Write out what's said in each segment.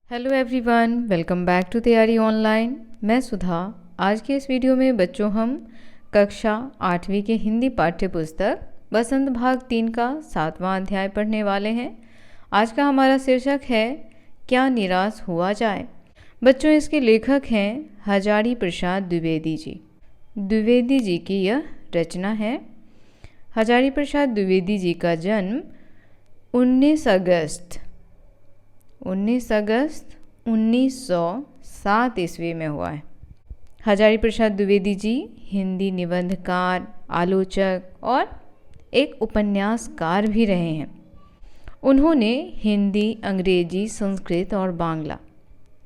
Hello everyone, welcome back to Taiyari online. मैं सुधा। आज के इस वीडियो में बच्चों हम कक्षा 8वीं के हिंदी पाठ्य पुस्तक बसंत भाग 3 का 7वां अध्याय पढ़ने वाले हैं। आज का हमारा शीर्षक है क्या निराश हुआ जाए। बच्चों, इसके लेखक हैं हजारी प्रसाद द्विवेदी जी। द्विवेदी जी की यह रचना है। हजारी प्रसाद द्विवेदी जी का जन्म 19 अगस्त 1907 ईस्वी में हुआ है। हजारी प्रसाद द्विवेदी जी हिंदी निबंधकार, आलोचक और एक उपन्यासकार भी रहे हैं। उन्होंने हिंदी, अंग्रेजी, संस्कृत और बांग्ला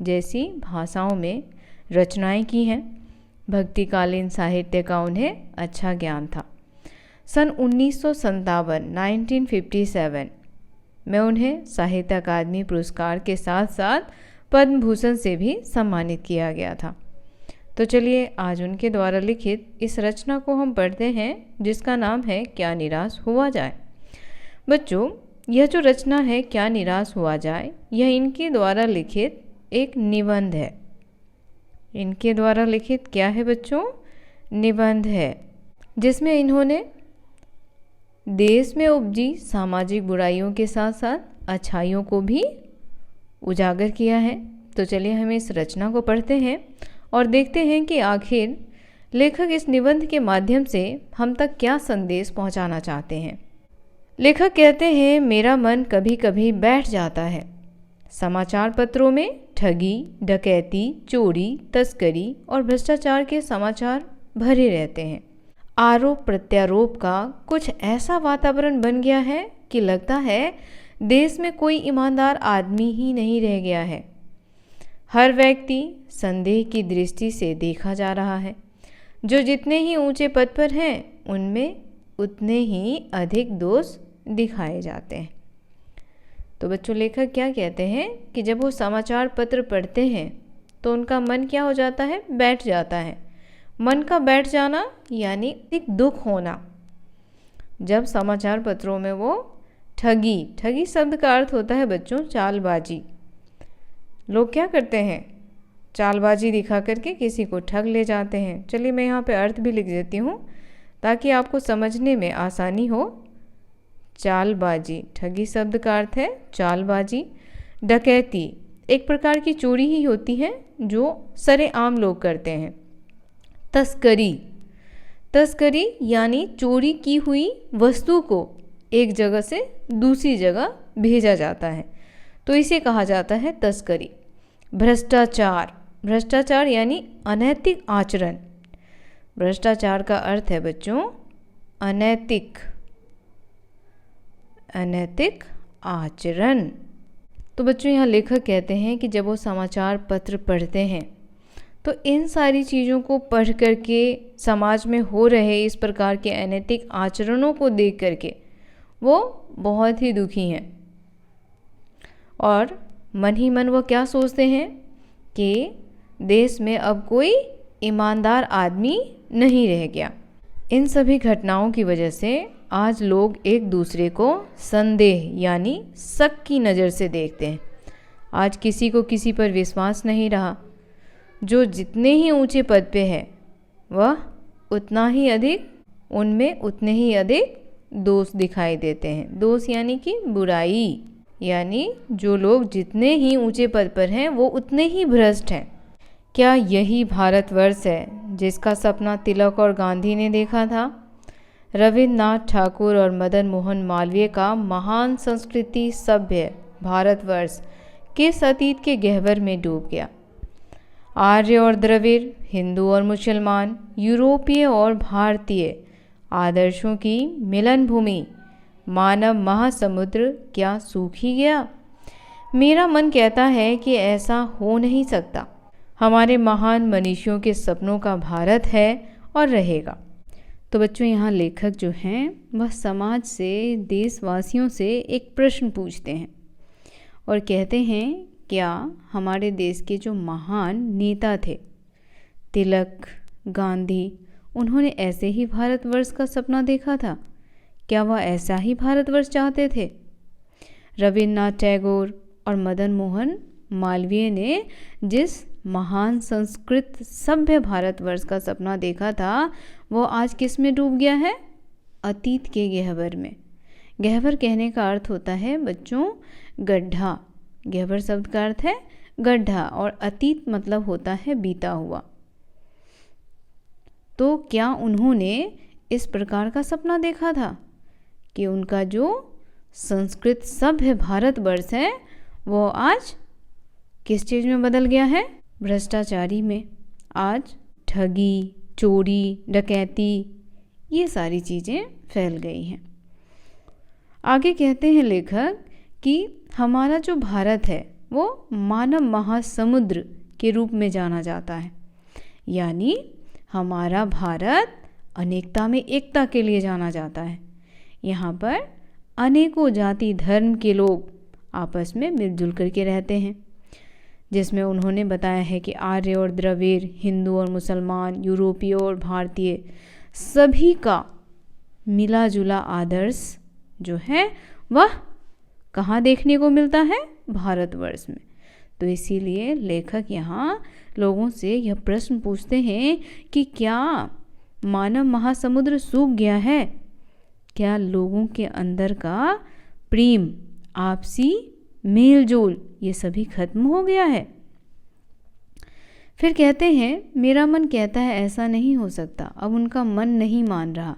जैसी भाषाओं में रचनाएं की हैं। भक्तिकालीन साहित्य का उन्हें अच्छा ज्ञान था। सन 1957 में उन्हें साहित्य अकादमी पुरस्कार के साथ साथ पद्म भूषण से भी सम्मानित किया गया था। तो चलिए आज उनके द्वारा लिखित इस रचना को हम पढ़ते हैं, जिसका नाम है क्या निराश हुआ जाए। बच्चों, यह जो रचना है क्या निराश हुआ जाए, यह इनके द्वारा लिखित एक निबंध है। इनके द्वारा लिखित क्या है बच्चों? निबंध है, जिसमें इन्होंने देश में उपजी सामाजिक बुराइयों के साथ साथ अच्छाइयों को भी उजागर किया है। तो चलिए हम इस रचना को पढ़ते हैं और देखते हैं कि आखिर लेखक इस निबंध के माध्यम से हम तक क्या संदेश पहुंचाना चाहते हैं। लेखक कहते हैं, मेरा मन कभी कभी बैठ जाता है। समाचार पत्रों में ठगी, डकैती, चोरी, तस्करी और भ्रष्टाचार के समाचार भरे रहते हैं। आरोप प्रत्यारोप का कुछ ऐसा वातावरण बन गया है कि लगता है देश में कोई ईमानदार आदमी ही नहीं रह गया है। हर व्यक्ति संदेह की दृष्टि से देखा जा रहा है। जो जितने ही ऊंचे पद पर हैं, उनमें उतने ही अधिक दोष दिखाए जाते हैं। तो बच्चों, लेखक क्या कहते हैं कि जब वो समाचार पत्र पढ़ते हैं तो उनका मन क्या हो जाता है? बैठ जाता है। मन का बैठ जाना यानी एक दुख होना। जब समाचार पत्रों में वो ठगी शब्द का अर्थ होता है बच्चों चालबाजी। लोग क्या करते हैं? चालबाजी दिखा करके किसी को ठग ले जाते हैं। चलिए मैं यहाँ पे अर्थ भी लिख देती हूँ ताकि आपको समझने में आसानी हो। चालबाजी, ठगी शब्द का अर्थ है चालबाजी। डकैती एक प्रकार की चोरी ही होती है जो सरेआम लोग करते हैं। तस्करी यानी चोरी की हुई वस्तु को एक जगह से दूसरी जगह भेजा जाता है, तो इसे कहा जाता है तस्करी। भ्रष्टाचार यानी अनैतिक आचरण। भ्रष्टाचार का अर्थ है बच्चों अनैतिक आचरण। तो बच्चों, यहाँ लेखक कहते हैं कि जब वो समाचार पत्र पढ़ते हैं तो इन सारी चीज़ों को पढ़ करके समाज में हो रहे इस प्रकार के अनैतिक आचरणों को देख करके वो बहुत ही दुखी हैं। और मन ही मन वो क्या सोचते हैं कि देश में अब कोई ईमानदार आदमी नहीं रह गया। इन सभी घटनाओं की वजह से आज लोग एक दूसरे को संदेह यानी शक की नज़र से देखते हैं। आज किसी को किसी पर विश्वास नहीं रहा। जो जितने ही ऊंचे पद पे है वह उतना ही अधिक, उनमें उतने ही अधिक दोष दिखाई देते हैं। दोष यानी कि बुराई, यानी जो लोग जितने ही ऊंचे पद पर हैं वो उतने ही भ्रष्ट हैं। क्या यही भारतवर्ष है जिसका सपना तिलक और गांधी ने देखा था? रविन्द्रनाथ ठाकुर और मदन मोहन मालवीय का महान संस्कृति सभ्य भारतवर्ष किस अतीत के गहवर में डूब गया। आर्य और द्रविड़, हिंदू और मुसलमान, यूरोपीय और भारतीय आदर्शों की मिलन भूमि मानव महासमुद्र क्या सूख ही गया? मेरा मन कहता है कि ऐसा हो नहीं सकता। हमारे महान मनीषियों के सपनों का भारत है और रहेगा। तो बच्चों, यहाँ लेखक जो हैं वह समाज से, देशवासियों से एक प्रश्न पूछते हैं और कहते हैं, क्या हमारे देश के जो महान नेता थे तिलक, गांधी, उन्होंने ऐसे ही भारतवर्ष का सपना देखा था? क्या वह ऐसा ही भारतवर्ष चाहते थे? रविन्द्रनाथ टैगोर और मदन मोहन मालवीय ने जिस महान संस्कृत सभ्य भारतवर्ष का सपना देखा था वो आज किस में डूब गया है? अतीत के गहवर में। गहवर कहने का अर्थ होता है बच्चों गड्ढा। गहवर शब्द का अर्थ है गड्ढा और अतीत मतलब होता है बीता हुआ। तो क्या उन्होंने इस प्रकार का सपना देखा था कि उनका जो संस्कृत सभ्य भारतवर्ष है वो आज किस चीज़ में बदल गया है? भ्रष्टाचारी में। आज ठगी, चोरी, डकैती ये सारी चीज़ें फैल गई हैं। आगे कहते हैं लेखक कि हमारा जो भारत है वो मानव महासमुद्र के रूप में जाना जाता है। यानी हमारा भारत अनेकता में एकता के लिए जाना जाता है। यहाँ पर अनेकों जाति धर्म के लोग आपस में मिलजुल करके रहते हैं, जिसमें उन्होंने बताया है कि आर्य और द्रविड़, हिंदू और मुसलमान, यूरोपीय और भारतीय सभी का मिला जुला आदर्श जो है वह कहाँ देखने को मिलता है? भारतवर्ष में। तो इसीलिए लेखक यहाँ लोगों से यह प्रश्न पूछते हैं कि क्या मानव महासमुद्र सूख गया है? क्या लोगों के अंदर का प्रेम, आपसी मेलजोल ये सभी खत्म हो गया है? फिर कहते हैं मेरा मन कहता है ऐसा नहीं हो सकता, अब उनका मन नहीं मान रहा।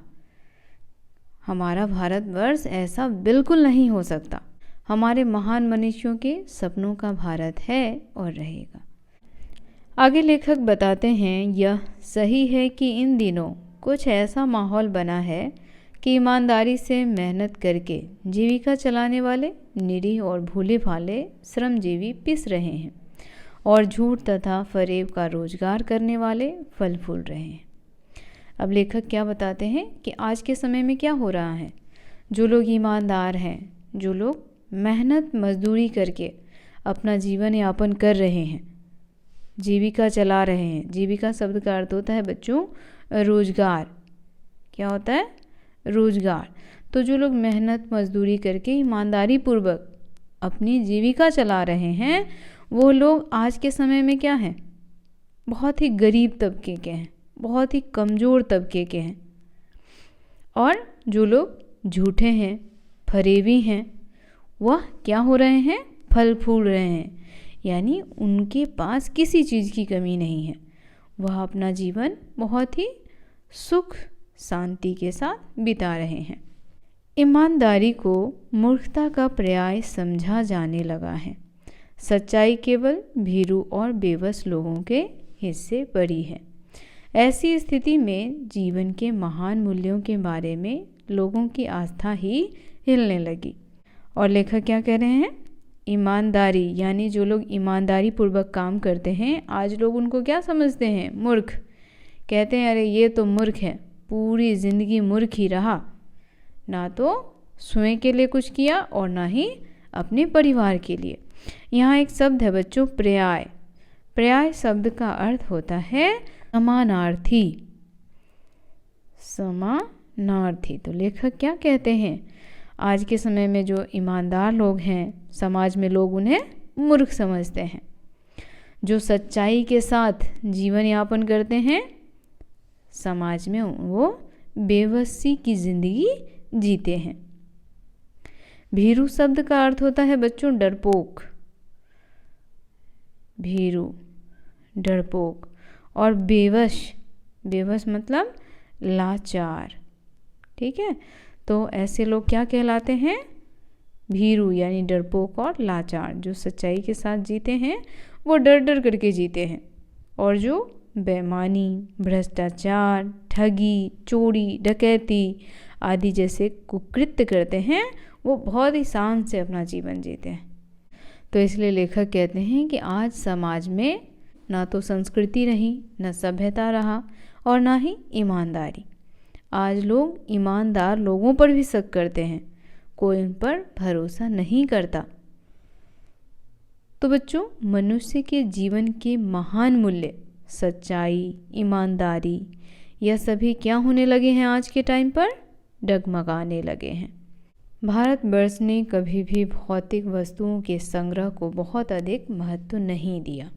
हमारा भारतवर्ष ऐसा बिल्कुल नहीं हो सकता। हमारे महान मनुष्यों के सपनों का भारत है और रहेगा। आगे लेखक बताते हैं यह सही है कि इन दिनों कुछ ऐसा माहौल बना है कि ईमानदारी से मेहनत करके जीविका चलाने वाले निरीह और भोले भाले श्रमजीवी पिस रहे हैं और झूठ तथा फरेब का रोजगार करने वाले फल फूल रहे हैं। अब लेखक क्या बताते हैं कि आज के समय में क्या हो रहा है। जो लोग ईमानदार हैं, जो लोग मेहनत मजदूरी करके अपना जीवन यापन कर रहे हैं, जीविका चला रहे हैं। जीविका शब्द का अर्थ होता है बच्चों रोजगार। क्या होता है? रोजगार। तो जो लोग मेहनत मजदूरी करके ईमानदारी पूर्वक अपनी जीविका चला रहे हैं वो लोग आज के समय में क्या हैं? बहुत ही गरीब तबके के हैं, बहुत ही कमज़ोर तबके के हैं। और जो लोग झूठे हैं, फरेबी हैं, वह क्या हो रहे हैं? फल फूल रहे हैं। यानी उनके पास किसी चीज़ की कमी नहीं है। वह अपना जीवन बहुत ही सुख शांति के साथ बिता रहे हैं। ईमानदारी को मूर्खता का पर्याय समझा जाने लगा है। सच्चाई केवल भीरू और बेबस लोगों के हिस्से पड़ी है। ऐसी स्थिति में जीवन के महान मूल्यों के बारे में लोगों की आस्था ही हिलने लगी। और लेखक क्या कह रहे हैं? ईमानदारी यानी जो लोग ईमानदारी पूर्वक काम करते हैं आज लोग उनको क्या समझते हैं? मूर्ख। कहते हैं अरे ये तो मूर्ख है, पूरी ज़िंदगी मूर्ख ही रहा, ना तो स्वयं के लिए कुछ किया और ना ही अपने परिवार के लिए। यहाँ एक शब्द है बच्चों पर्याय। पर्याय शब्द का अर्थ होता है समानार्थी। समानार्थी। तो लेखक क्या कहते हैं? आज के समय में जो ईमानदार लोग हैं समाज में लोग उन्हें मूर्ख समझते हैं। जो सच्चाई के साथ जीवन यापन करते हैं समाज में वो बेबसी की ज़िंदगी जीते हैं। भीरू शब्द का अर्थ होता है बच्चों डरपोक। भीरू, डरपोक। और बेवश, बेवश मतलब लाचार। ठीक है, तो ऐसे लोग क्या कहलाते हैं? भीरू यानी डरपोक और लाचार। जो सच्चाई के साथ जीते हैं वो डर डर करके जीते हैं और जो बेईमानी, भ्रष्टाचार, ठगी, चोरी, डकैती आदि जैसे कुकृत्य करते हैं वो बहुत ही शान से अपना जीवन जीते हैं। तो इसलिए लेखक कहते हैं कि आज समाज में ना तो संस्कृति रही, ना सभ्यता रहा और ना ही ईमानदारी। आज लोग ईमानदार लोगों पर भी शक करते हैं, कोई उन पर भरोसा नहीं करता। तो बच्चों मनुष्य के जीवन के महान मूल्य सच्चाई, ईमानदारी यह सभी क्या होने लगे हैं? आज के टाइम पर डगमगाने लगे हैं। भारतवर्ष ने कभी भी भौतिक वस्तुओं के संग्रह को बहुत अधिक महत्व नहीं दिया।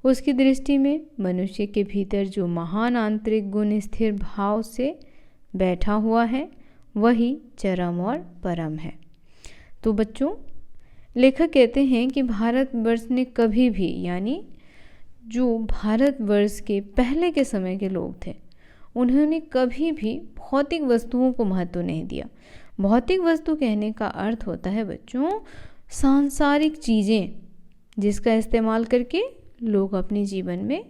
उसकी दृष्टि में मनुष्य के भीतर जो महान आंतरिक गुण स्थिर भाव से बैठा हुआ है वही चरम और परम है। तो बच्चों, लेखक कहते हैं कि भारतवर्ष ने कभी भी, यानी जो भारतवर्ष के पहले के समय के लोग थे, उन्होंने कभी भी भौतिक वस्तुओं को महत्व नहीं दिया। भौतिक वस्तु कहने का अर्थ होता है बच्चों सांसारिक चीज़ें, जिसका इस्तेमाल करके लोग अपने जीवन में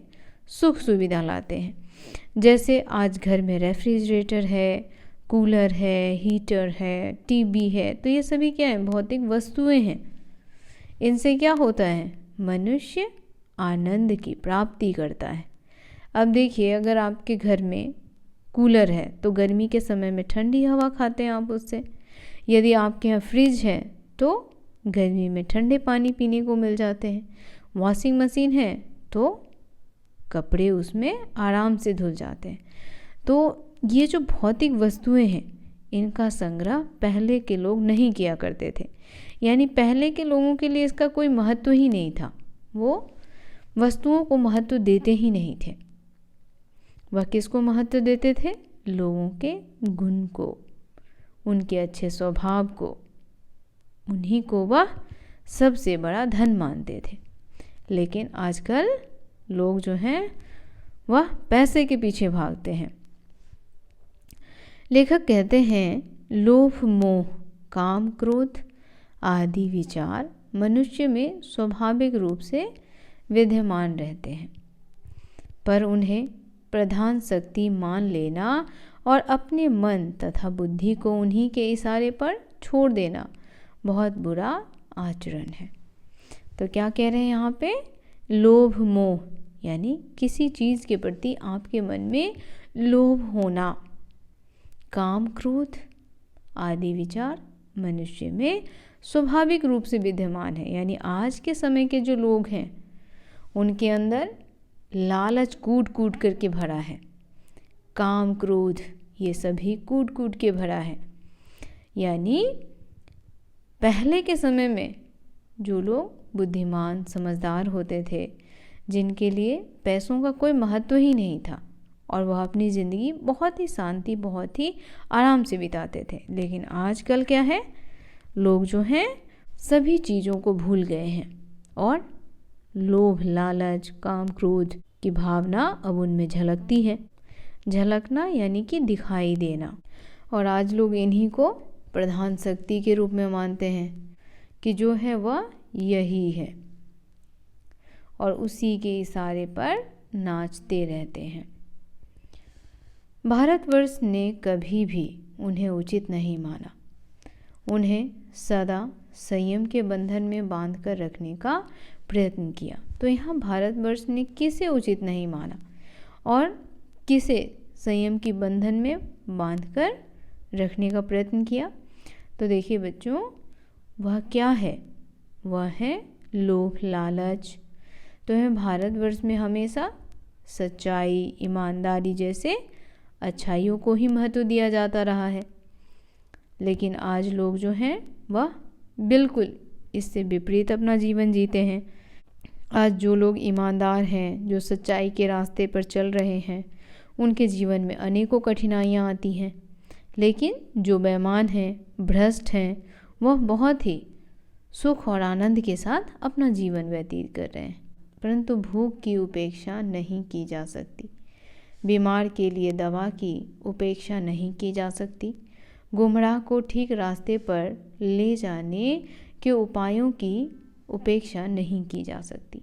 सुख सुविधा लाते हैं। जैसे आज घर में रेफ्रिजरेटर है, कूलर है, हीटर है, टीवी है, तो ये सभी क्या है? भौतिक वस्तुएं हैं। इनसे क्या होता है? मनुष्य आनंद की प्राप्ति करता है। अब देखिए, अगर आपके घर में कूलर है तो गर्मी के समय में ठंडी हवा खाते हैं आप उससे। यदि आपके यहाँ फ्रिज है तो गर्मी में ठंडे पानी पीने को मिल जाते हैं। वॉशिंग मशीन है तो कपड़े उसमें आराम से धुल जाते हैं। तो ये जो भौतिक वस्तुएं हैं, इनका संग्रह पहले के लोग नहीं किया करते थे। यानी पहले के लोगों के लिए इसका कोई महत्व ही नहीं था। वो वस्तुओं को महत्व देते ही नहीं थे। वह किसको महत्व देते थे? लोगों के गुण को, उनके अच्छे स्वभाव को। उन्हीं को वह सबसे बड़ा धन मानते थे। लेकिन आजकल लोग जो हैं वह पैसे के पीछे भागते हैं। लेखक कहते हैं, लोभ, मोह, काम, क्रोध आदि विचार मनुष्य में स्वाभाविक रूप से विद्यमान रहते हैं, पर उन्हें प्रधान शक्ति मान लेना और अपने मन तथा बुद्धि को उन्हीं के इशारे पर छोड़ देना बहुत बुरा आचरण है। तो क्या कह रहे हैं यहाँ पे? लोभ, मोह, यानी किसी चीज़ के प्रति आपके मन में लोभ होना, काम, क्रोध आदि विचार मनुष्य में स्वाभाविक रूप से विद्यमान है। यानी आज के समय के जो लोग हैं उनके अंदर लालच कूट कूट करके भरा है। काम, क्रोध ये सभी कूट कूट के भरा है। यानी पहले के समय में जो लोग बुद्धिमान समझदार होते थे, जिनके लिए पैसों का कोई महत्व ही नहीं था और वह अपनी ज़िंदगी बहुत ही शांति, बहुत ही आराम से बिताते थे। लेकिन आजकल क्या है? लोग जो हैं सभी चीज़ों को भूल गए हैं और लोभ, लालच, काम, क्रोध की भावना अब उनमें झलकती है। झलकना यानी कि दिखाई देना। और आज लोग इन्हीं को प्रधान शक्ति के रूप में मानते हैं कि जो है वह यही है, और उसी के इशारे पर नाचते रहते हैं। भारतवर्ष ने कभी भी उन्हें उचित नहीं माना। उन्हें सदा संयम के बंधन में बांध कर रखने का प्रयत्न किया। तो यहाँ भारतवर्ष ने किसे उचित नहीं माना और किसे संयम की बंधन में बांधकर रखने का प्रयत्न किया? तो देखिए बच्चों, वह क्या है? वह है लोभ, लालच। तो है भारतवर्ष में हमेशा सच्चाई, ईमानदारी जैसे अच्छाइयों को ही महत्व दिया जाता रहा है। लेकिन आज लोग जो हैं वह बिल्कुल इससे विपरीत अपना जीवन जीते हैं। आज जो लोग ईमानदार हैं, जो सच्चाई के रास्ते पर चल रहे हैं, उनके जीवन में अनेकों कठिनाइयाँ आती हैं। लेकिन जो बेईमान हैं, भ्रष्ट हैं, वह बहुत ही सुख और आनंद के साथ अपना जीवन व्यतीत कर रहे हैं। परंतु भूख की उपेक्षा नहीं की जा सकती, बीमार के लिए दवा की उपेक्षा नहीं की जा सकती, गुमराह को ठीक रास्ते पर ले जाने के उपायों की उपेक्षा नहीं की जा सकती।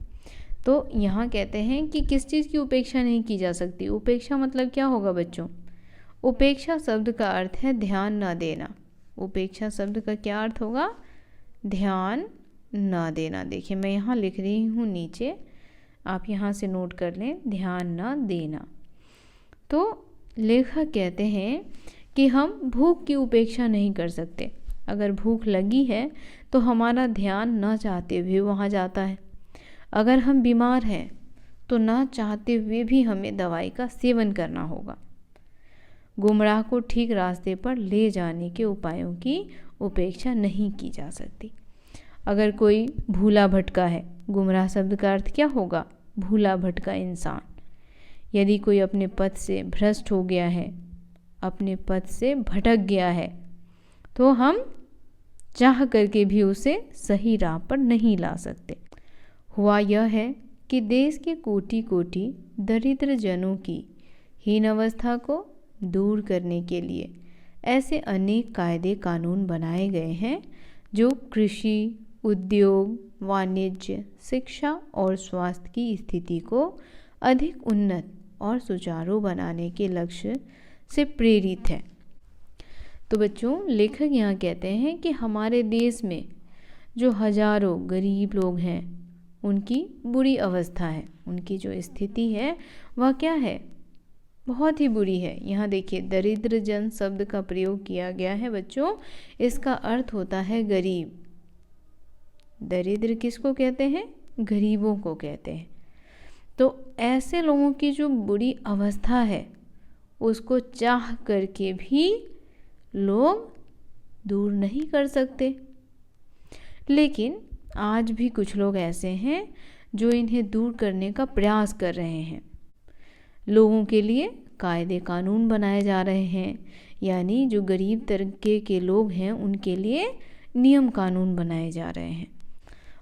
तो यहाँ कहते हैं कि किस चीज़ की उपेक्षा नहीं की जा सकती? उपेक्षा मतलब क्या होगा बच्चों? उपेक्षा शब्द का अर्थ है ध्यान न देना। उपेक्षा शब्द का क्या अर्थ होगा? ध्यान न देना। देखिए मैं यहाँ लिख रही हूँ नीचे, आप यहाँ से नोट कर लें, ध्यान न देना। तो लेखक कहते हैं कि हम भूख की उपेक्षा नहीं कर सकते। अगर भूख लगी है तो हमारा ध्यान न चाहते हुए वहाँ जाता है। अगर हम बीमार हैं तो न चाहते हुए भी हमें दवाई का सेवन करना होगा। गुमराह को ठीक रास्ते पर ले जाने के उपायों की उपेक्षा नहीं की जा सकती। अगर कोई भूला भटका है, गुमराह शब्द का अर्थ क्या होगा? भूला भटका इंसान। यदि कोई अपने पथ से भ्रष्ट हो गया है, अपने पथ से भटक गया है, तो हम चाह करके भी उसे सही राह पर नहीं ला सकते। हुआ यह है कि देश के कोटि कोटि दरिद्र जनों की हीन अवस्था को दूर करने के लिए ऐसे अनेक कायदे कानून बनाए गए हैं जो कृषि, उद्योग, वाणिज्य, शिक्षा और स्वास्थ्य की स्थिति को अधिक उन्नत और सुचारू बनाने के लक्ष्य से प्रेरित है। तो बच्चों, लेखक यहाँ कहते हैं कि हमारे देश में जो हजारों गरीब लोग हैं, उनकी बुरी अवस्था है, उनकी जो स्थिति है वह क्या है? बहुत ही बुरी है। यहाँ देखिए, दरिद्र जन शब्द का प्रयोग किया गया है बच्चों। इसका अर्थ होता है गरीब। दरिद्र किसको कहते हैं? गरीबों को कहते हैं। तो ऐसे लोगों की जो बुरी अवस्था है उसको चाह करके भी लोग दूर नहीं कर सकते। लेकिन आज भी कुछ लोग ऐसे हैं जो इन्हें दूर करने का प्रयास कर रहे हैं। लोगों के लिए कायदे कानून बनाए जा रहे हैं, यानी जो गरीब तबके के लोग हैं उनके लिए नियम कानून बनाए जा रहे हैं।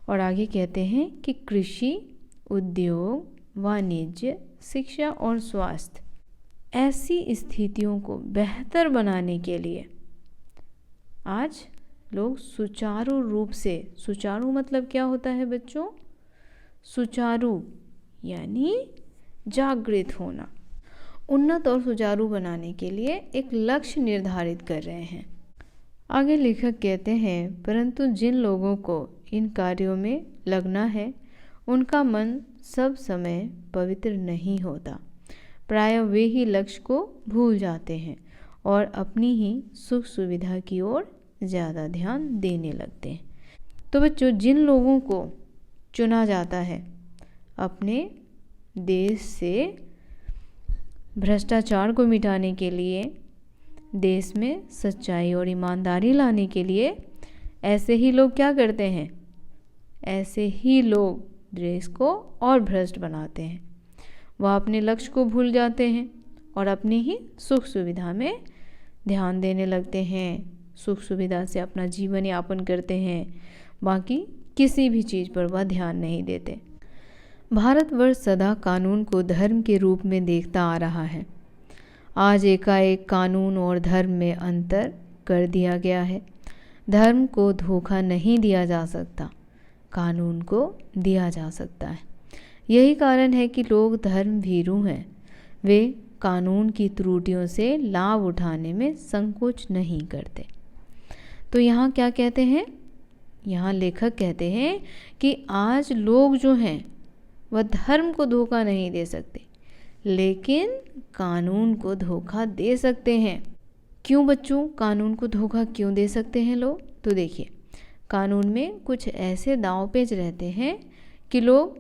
और आगे कहते हैं कि कृषि, उद्योग, वाणिज्य, शिक्षा और स्वास्थ्य ऐसी स्थितियों को बेहतर बनाने के लिए आज लोग सुचारू रूप से, सुचारू मतलब क्या होता है बच्चों? सुचारू यानी जागृत होना, उन्नत और सुचारू बनाने के लिए एक लक्ष्य निर्धारित कर रहे हैं। आगे लेखक कहते हैं, परंतु जिन लोगों को इन कार्यों में लगना है उनका मन सब समय पवित्र नहीं होता। प्रायः वे ही लक्ष्य को भूल जाते हैं और अपनी ही सुख सुविधा की ओर ज़्यादा ध्यान देने लगते हैं। तो बच्चों, जिन लोगों को चुना जाता है अपने देश से भ्रष्टाचार को मिटाने के लिए, देश में सच्चाई और ईमानदारी लाने के लिए, ऐसे ही लोग क्या करते हैं? ऐसे ही लोग देश को और भ्रष्ट बनाते हैं। वह अपने लक्ष्य को भूल जाते हैं और अपनी ही सुख सुविधा में ध्यान देने लगते हैं। सुख सुविधा से अपना जीवन यापन करते हैं, बाकी किसी भी चीज़ पर वह ध्यान नहीं देते। भारतवर्ष सदा कानून को धर्म के रूप में देखता आ रहा है। आज एकाएक कानून और धर्म में अंतर कर दिया गया है। धर्म को धोखा नहीं दिया जा सकता, कानून को दिया जा सकता है। यही कारण है कि लोग धर्म भीरू हैं। वे कानून की त्रुटियों से लाभ उठाने में संकोच नहीं करते। तो यहाँ क्या कहते हैं? यहाँ लेखक कहते हैं कि आज लोग जो हैं वह धर्म को धोखा नहीं दे सकते, लेकिन कानून को धोखा दे सकते हैं। क्यों बच्चों, कानून को धोखा क्यों दे सकते हैं लोग? तो देखिए, कानून में कुछ ऐसे दांव पेच रहते हैं कि लोग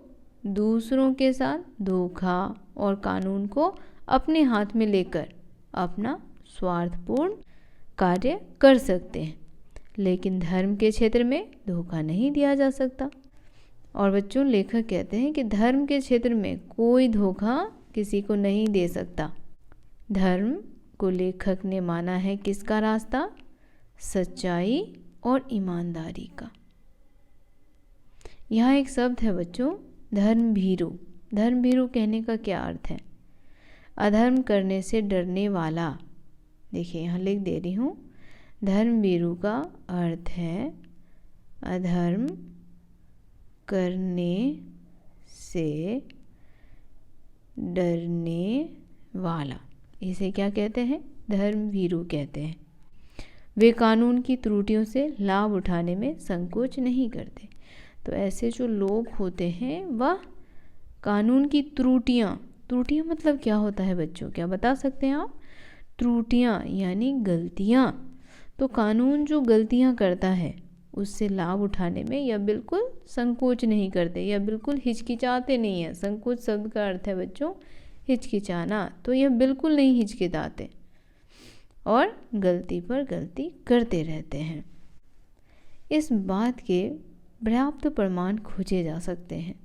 दूसरों के साथ धोखा और कानून को अपने हाथ में लेकर अपना स्वार्थपूर्ण कार्य कर सकते हैं, लेकिन धर्म के क्षेत्र में धोखा नहीं दिया जा सकता। और बच्चों, लेखक कहते हैं कि धर्म के क्षेत्र में कोई धोखा किसी को नहीं दे सकता। धर्म को लेखक ने माना है किसका रास्ता? सच्चाई और ईमानदारी का। यहाँ एक शब्द है बच्चों, धर्म भीरू। धर्म भीरू कहने का क्या अर्थ है? अधर्म करने से डरने वाला। देखिए, यहाँ लिख दे रही हूँ, धर्म भीरू का अर्थ है अधर्म करने से डरने वाला। इसे क्या कहते हैं? धर्म भीरू कहते हैं। वे कानून की त्रुटियों से लाभ उठाने में संकोच नहीं करते। तो ऐसे जो लोग होते हैं वह कानून की त्रुटियाँ मतलब क्या होता है बच्चों, क्या बता सकते हैं आप? त्रुटियाँ यानी गलतियाँ। तो कानून जो गलतियाँ करता है उससे लाभ उठाने में यह बिल्कुल संकोच नहीं करते, यह बिल्कुल हिचकिचाते नहीं है। संकोच शब्द का अर्थ है बच्चों हिचकिचाना, तो यह बिल्कुल नहीं हिचकिचाते। और गलती पर गलती करते रहते हैं। इस बात के पर्याप्त प्रमाण खोजे जा सकते हैं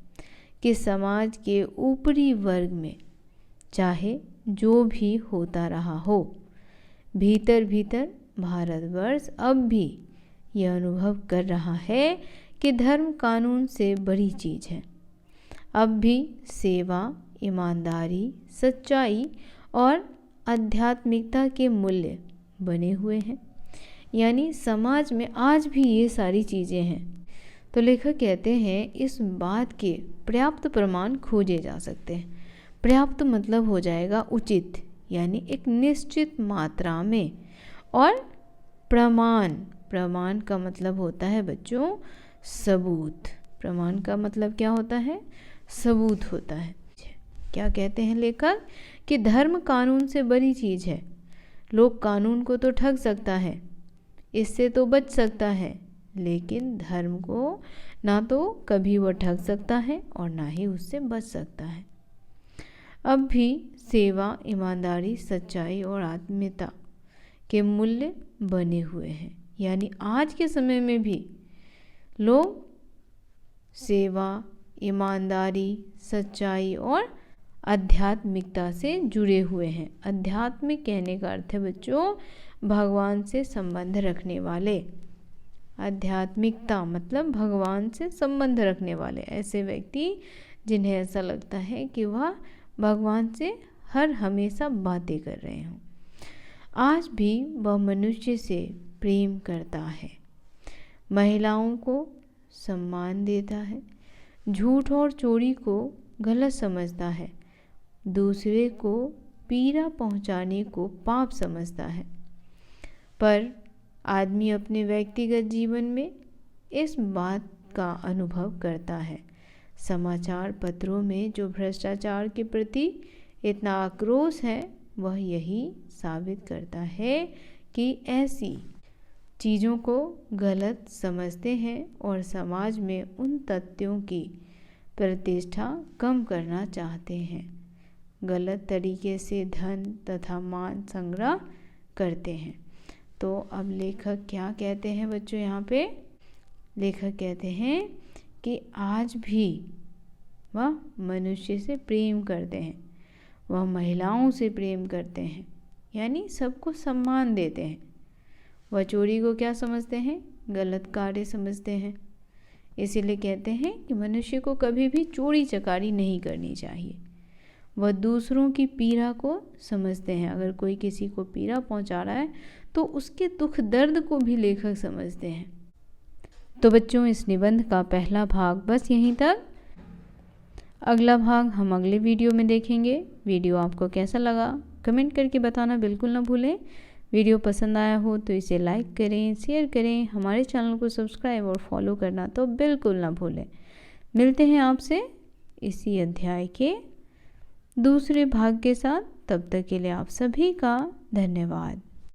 कि समाज के ऊपरी वर्ग में चाहे जो भी होता रहा हो, भीतर भीतर भारतवर्ष अब भी यह अनुभव कर रहा है कि धर्म कानून से बड़ी चीज़ है। अब भी सेवा, ईमानदारी, सच्चाई और आध्यात्मिकता के मूल्य बने हुए हैं। यानी समाज में आज भी ये सारी चीज़ें हैं। तो लेखक कहते हैं इस बात के पर्याप्त प्रमाण खोजे जा सकते हैं। पर्याप्त मतलब हो जाएगा उचित, यानी एक निश्चित मात्रा में। और प्रमाण का मतलब होता है बच्चों सबूत। प्रमाण का मतलब क्या होता है? सबूत होता है। क्या कहते हैं लेखक कि धर्म कानून से बड़ी चीज़ है। लोग कानून को तो ठग सकता है, इससे तो बच सकता है, लेकिन धर्म को ना तो कभी वह ठग सकता है और ना ही उससे बच सकता है। अब भी सेवा, ईमानदारी, सच्चाई और आत्मीयता के मूल्य बने हुए हैं। यानी आज के समय में भी लोग सेवा, ईमानदारी, सच्चाई और आध्यात्मिकता से जुड़े हुए हैं। आध्यात्मिक कहने का अर्थ है बच्चों भगवान से संबंध रखने वाले। आध्यात्मिकता मतलब भगवान से संबंध रखने वाले, ऐसे व्यक्ति जिन्हें ऐसा लगता है कि वह भगवान से हर हमेशा बातें कर रहे हों। आज भी वह मनुष्य से प्रेम करता है, महिलाओं को सम्मान देता है, झूठ और चोरी को गलत समझता है, दूसरे को पीड़ा पहुंचाने को पाप समझता है। पर आदमी अपने व्यक्तिगत जीवन में इस बात का अनुभव करता है। समाचार पत्रों में जो भ्रष्टाचार के प्रति इतना आक्रोश है, वह यही साबित करता है कि ऐसी चीज़ों को गलत समझते हैं और समाज में उन तथ्यों की प्रतिष्ठा कम करना चाहते हैं, गलत तरीके से धन तथा मान संग्रह करते हैं। तो अब लेखक क्या कहते हैं बच्चों? यहाँ पे लेखक कहते हैं कि आज भी वह मनुष्य से प्रेम करते हैं, वह महिलाओं से प्रेम करते हैं, यानी सबको सम्मान देते हैं। वह चोरी को क्या समझते हैं? गलत कार्य समझते हैं। इसीलिए कहते हैं कि मनुष्य को कभी भी चोरी चकारी नहीं करनी चाहिए। वह दूसरों की पीड़ा को समझते हैं। अगर कोई किसी को पीड़ा पहुंचा रहा है तो उसके दुख दर्द को भी लेखक समझते हैं। तो बच्चों इस निबंध का पहला भाग बस यहीं तक। अगला भाग हम अगले वीडियो में देखेंगे। वीडियो आपको कैसा लगा कमेंट करके बताना बिल्कुल ना भूलें। वीडियो पसंद आया हो तो इसे लाइक करें, शेयर करें, हमारे चैनल को सब्सक्राइब और फॉलो करना तो बिल्कुल ना भूलें। मिलते हैं आपसे इसी अध्याय के दूसरे भाग के साथ। तब तक के लिए आप सभी का धन्यवाद।